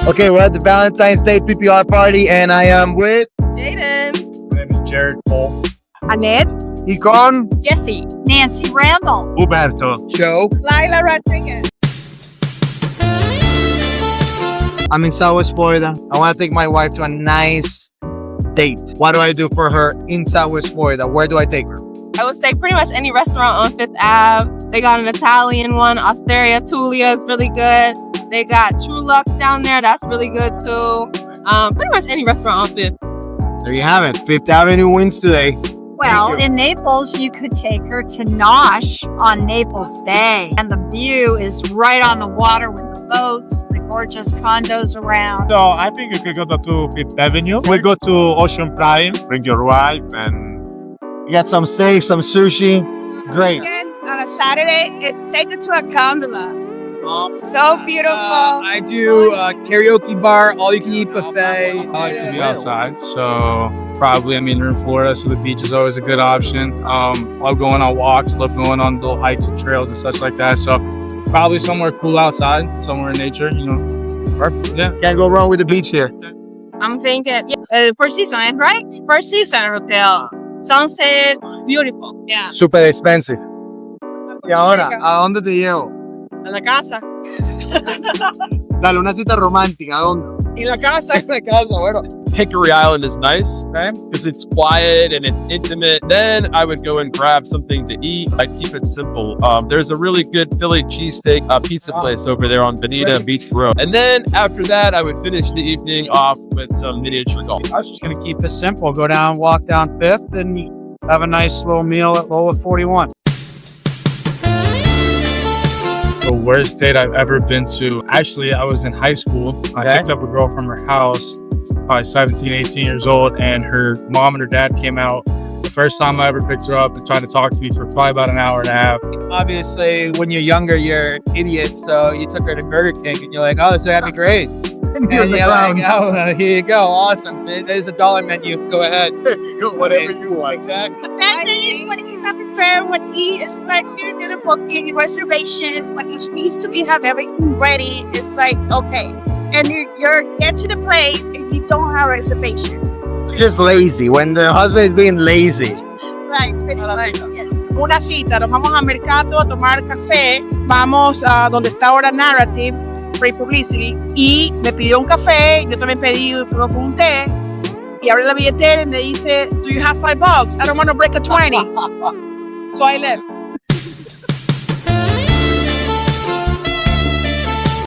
Okay, we're at the Valentine's Day PPR party, and I am with Jaden. My name is Jared Cole. Annette. Icon, Jesse. Nancy Randall. Huberto. Joe. Lila Rodriguez. I'm in Southwest Florida. I want to take my wife to a nice date. What do I do for her in Southwest Florida? Where do I take her? I would say pretty much any restaurant on Fifth Ave. They got an Italian one. Osteria Tulia is really good. They got True Lux down there. That's really good too. Pretty much any restaurant on Fifth. There you have it. Fifth Avenue wins today. Well, in Naples, you could take her to Nosh on Naples Bay. And the view is right on the water with the boats, the gorgeous condos around. So I think you could go to Fifth Avenue. We go to Ocean Prime, bring your wife, and You got some steak, some sushi. Great. On a Saturday, take it to a gondola. So beautiful. I do karaoke bar, all you can eat buffet. I like to be outside. So probably, we're in Florida, so the beach is always a good option. Love going on walks, love going on little hikes and trails and such like that. So probably somewhere cool outside, somewhere in nature, Perfect. Yeah. Can't go wrong with the beach here. I'm thinking, Four Seasons, right? Four Seasons Hotel. Sunset, beautiful. Yeah. Super expensive. Y ahora, ¿a dónde te llevo? En la casa. Dale, una cita romántica. ¿A dónde? En la casa. En la casa, bueno. Hickory Island is nice because it's quiet and it's intimate. Then I would go and grab something to eat. I keep it simple. There's a really good Philly cheesesteak pizza place over there on Bonita Beach Road. And then after that, I would finish the evening off with some miniature golf. I was just going to keep this simple. Go down, walk down Fifth, and have a nice little meal at Lola 41. The worst date I've ever been to. Actually, I was in high school. I picked up a girl from her house, probably 17, 18 years old, and her mom and her dad came out. The first time I ever picked her up and tried to talk to me for probably about an hour and a half. Obviously, when you're younger, you're an idiot. So you took her to Burger King, and you're like, "Oh, this is gonna be great." And you're like, "Oh, here you go, awesome. There's a $1 menu. Go ahead." Whatever you want. Exactly. The bad thing is when he's not prepared, when he is like you do the booking, reservations, when he needs to have everything ready, it's like, okay. And you're get to the place and you don't have reservations. Just lazy. When the husband is being lazy. Right, pretty much. Una cita, nos vamos al mercado a tomar café, vamos a donde está ahora Narrative, Free Publicity, y me pidió un café, yo también pedí un té, y abre la billetera y me dice, "Do you have $5? I don't want to break a 20." So I left.